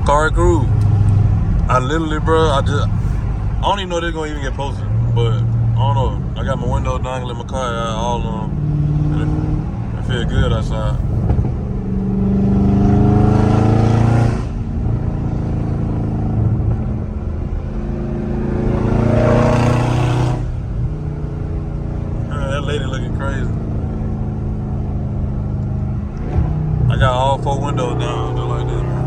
Cari crew. I literally, bro, I don't even know they're gonna even get posted, but I don't know. I got my window down, let my car out all on, and it feel good outside. That lady looking crazy. I got all 4 windows down, just like this, man.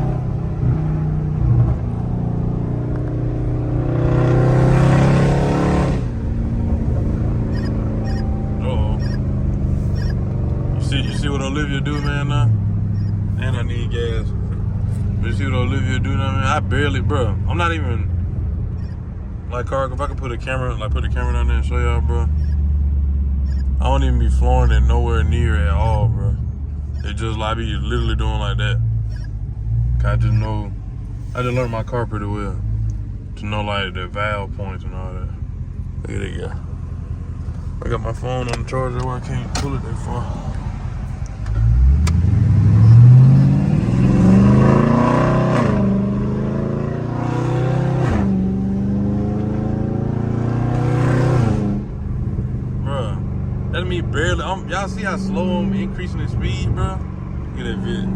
You see what Olivia do, man, now? And I need gas. But you see what Olivia do now, man? I barely, bro. I'm not even, like, Cari, if I could put the camera down there and show y'all, bro. I don't even be flooring it nowhere near at all, bro. It just, like, I be literally doing like that. I just learned my car pretty well. To know, like, the valve points and all that. Look at it, yeah. I got my phone on the charger where I can't pull it that far. That's me barely. Y'all see how slow I'm increasing the speed, bro? Look at that vid.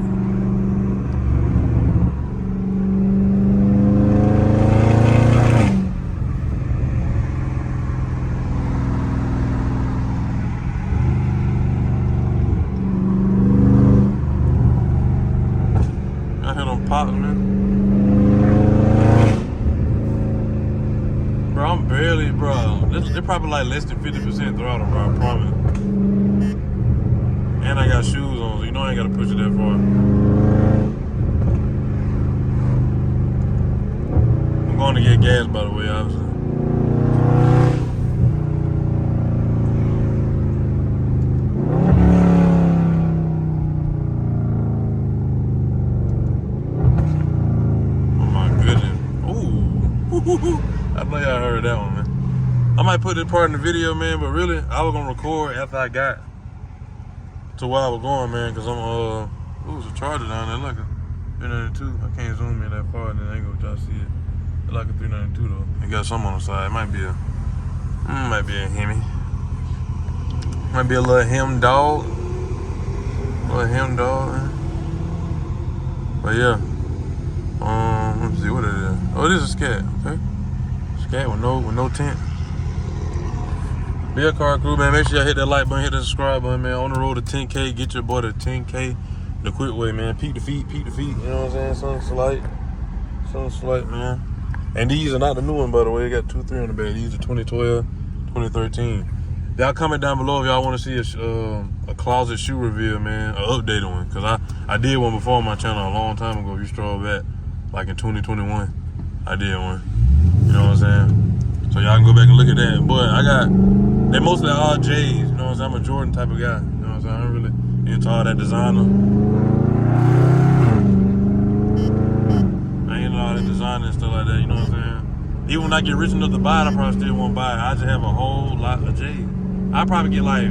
I hear them popping, man. Bro, I'm barely, bro. They're probably like less than 50% throttle, bro. I promise. And I got shoes on, so you know I ain't gotta push it that far. I'm going to get gas, by the way, obviously. Oh my goodness. Ooh. I know y'all heard that one, man. I might put this part in the video, man, but really, I was gonna record after I got to where I was going, man, because I'm, there's a charger down there, like a 392. I can't zoom in that far, and then I ain't gonna try to see it. It's like a 392, though. It got something on the side. It might be a Hemi. Might be a little hem dog. Man. But yeah. Let me see what it is. Oh, it is a Scat, okay. Scat with no tint. Be a Cari crew, man. Make sure y'all hit that like button, hit that subscribe button, man. On the road to 10K, get your boy to 10K the quick way, man. Peek the feet, you know what I'm saying? Something slight, man. And these are not the new one, by the way. They got 2.3 on the back. These are 2012, 2013. Y'all comment down below if y'all want to see a closet shoe reveal, man. An updated one. Because I did one before on my channel a long time ago. If you stroll back, like in 2021. I did one. You know what I'm saying? So y'all can go back and look at that. But they mostly all J's, you know what I'm saying? I'm a Jordan type of guy, you know what I'm saying? I'm really into all that designer. I ain't into all that designer and stuff like that, you know what I'm saying? Even when I get rich enough to buy it, I probably still won't buy it. I just have a whole lot of J's. I probably get like,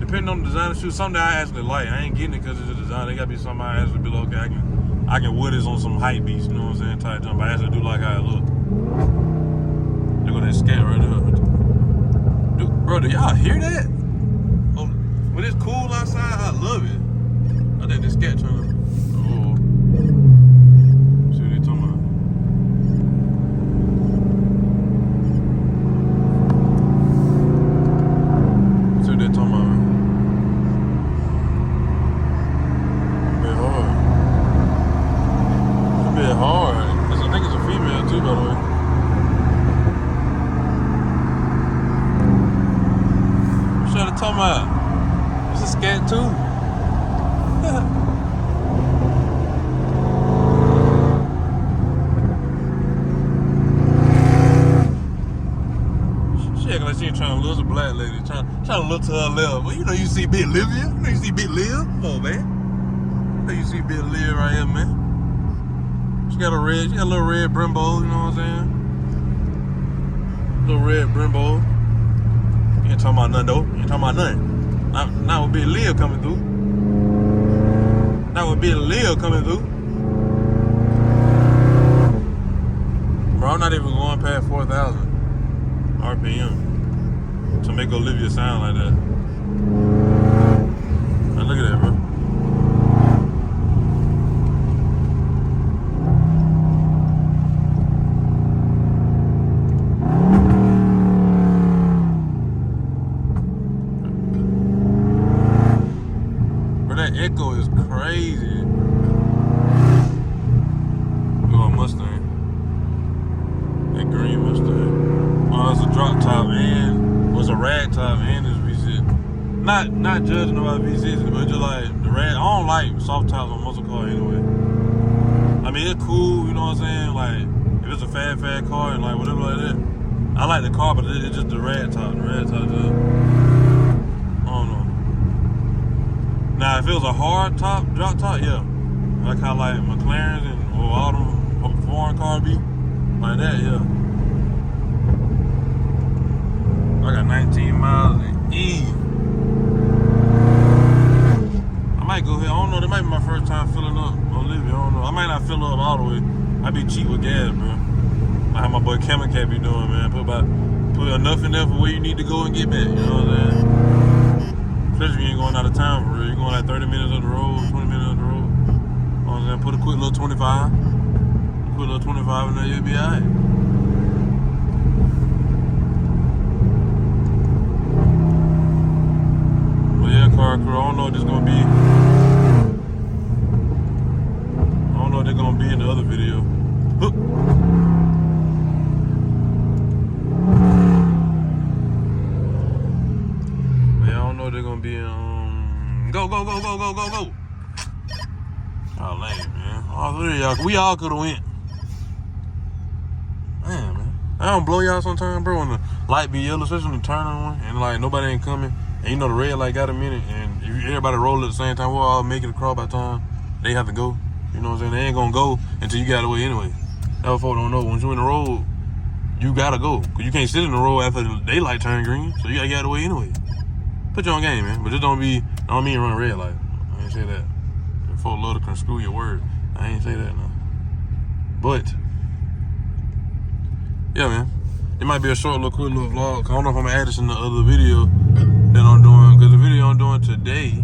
depending on the designer shoes, something that I actually like. I ain't getting it because it's a design. It gotta be something I actually be like, okay, I can wear this on some hype beats, you know what I'm saying? Type jump. I actually do like how it look. Look at that Scat right there. Bro, do y'all hear that? Oh, when it's cool outside, I love it. I think the Scat trying to. Oh. See what they talking about. See what they talking about, man. A bit hard. I think it's a female too, by the way. What you talking about? It's a Scat too. She acting like she ain't trying to look. It's a black lady trying to look to her left. Well, you know you see Big Livia. You know you see Big Liv. Come on, man. You know you see Big Liv right here, man. She got a little red Brembo, you know what I'm saying? Little red Brembo. You ain't talking about nothing though. You ain't talking about nothing. Not with Big Lil coming through. Not with Big Lil coming through. I'm not even going past 4,000 RPM to make Olivia sound like that. Now look at that, bro. But that echo is crazy. Oh, Mustang. That green Mustang. Oh, it's a drop top and was a rag top and it's V6. Not judging about V6, but just like the rag. I don't like soft tops on muscle car anyway. I mean, it's cool, you know what I'm saying? Like, if it's a fat car and like whatever like that. I like the car, but it's just the rag top. The rag top just, I don't know. Now, if it was a hard top, drop top, yeah. Like how like McLaren's and or all them foreign cars be. Like that, yeah. I got 19 miles in E. I might go here. I don't know. That might be my first time filling up Olivia. I don't know. I might not fill up all the way. I be cheap with gas, bro. Like how my boy Cat be doing, man. Put enough in there for where you need to go and get back. You know what I'm saying? Especially if you ain't going out of town for real. You're going like 30 minutes on the road, 20 minutes on the road. You know what I'm saying? Put a quick little 25. Put a little 25 in there, you'll be alright. Car crew. I don't know what this gonna be. I don't know what they're gonna be in the other video. Yeah, I don't know what they're gonna be in. Go. Oh, lame, man. All three of y'all, we all could have went. Man. I don't blow y'all sometimes, bro, when the light be yellow, especially when the turning one, and like nobody ain't coming. And you know the red light got a minute, and if everybody roll at the same time, we'll all make it across by the time they have to go. You know what I'm saying? They ain't gonna go until you got away anyway. That's what folks don't know. Once you in the road, you gotta go. Cause you can't sit in the road after the daylight turn green, so you gotta get away anyway. Put your own game, man. But just don't mean run red light. I ain't say that. If folks love to screw your word, I ain't say that, no. But, yeah, man. It might be a short, quick little vlog. I don't know if I'm gonna add this in the other video that I'm doing, because the video I'm doing today, you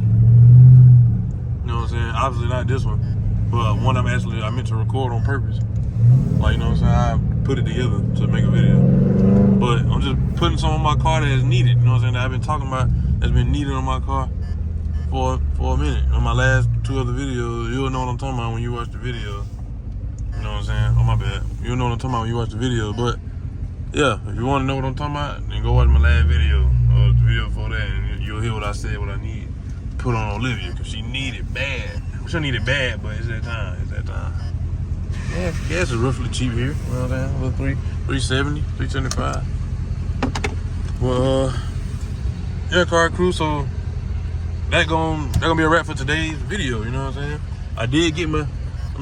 know what I'm saying, obviously not this one, but one I meant to record on purpose. Like, you know what I'm saying, I put it together to make a video. But I'm just putting some on my car that is needed, you know what I'm saying, that I've been talking about, that's been needed on my car for a minute. On my last 2 other videos, you'll know what I'm talking about when you watch the video. You know what I'm saying? Oh, my bad. You'll know what I'm talking about when you watch the video, but yeah, if you want to know what I'm talking about, then go watch my last video, or the video before that, and you'll hear what I said, what I need to put on Olivia, because she need it bad. She need it bad, but it's that time. Yeah, gas is roughly cheap here. You know what I'm saying? A little 370, 375. Well, yeah, car crew. So that gonna be a wrap for today's video. You know what I'm saying? I did get my.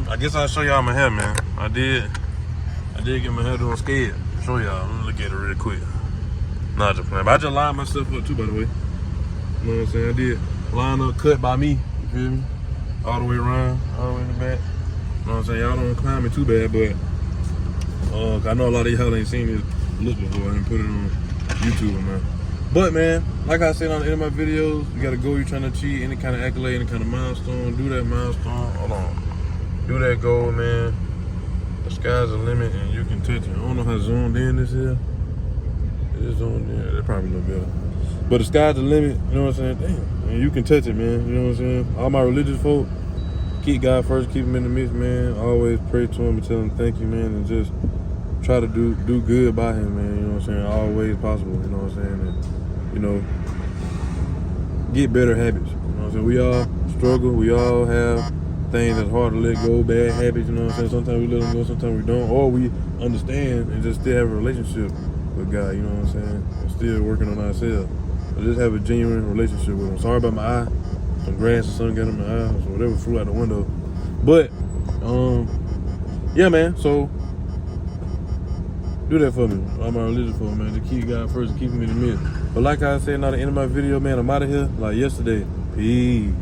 I guess I'll show y'all my hair, man. I did get my hair doing scared. Show y'all. I'm gonna look at it real quick. Not just playing. But I just lined myself up too, by the way. You know what I'm saying? I did line up, cut by me. You feel me? All the way around, all the way in the back. You know what I'm saying? Y'all don't climb me too bad, but I know a lot of y'all ain't seen this look before and put it on YouTube, man. But man, like I said on the end of my videos, you gotta go. You're trying to achieve any kind of accolade, any kind of milestone. Do that milestone. Hold on. Do that goal, man. The sky's the limit, and you can touch it. I don't know how zoomed in this is. It is zoomed in. That probably look better. But the sky's the limit. You know what I'm saying? Damn. And you can touch it, man. You know what I'm saying? All my religious folk, keep God first, keep him in the midst, man. Always pray to him and tell him thank you, man, and just try to do good by him, man. You know what I'm saying? All ways possible. You know what I'm saying? And, you know, get better habits. You know what I'm saying? We all struggle. We all have things that's hard to let go, bad habits, you know what I'm saying? Sometimes we let them go, sometimes we don't. Or we understand and just still have a relationship with God, you know what I'm saying? And still working on ourselves. So just have a genuine relationship with him. Sorry about my eye. Some grass or something got in my eye, or whatever flew out the window. But, yeah, man, so do that for me. All my religious folk, man. To keep God first and keep him in the midst. But like I said, now the end of my video, man, I'm out of here like yesterday. Peace.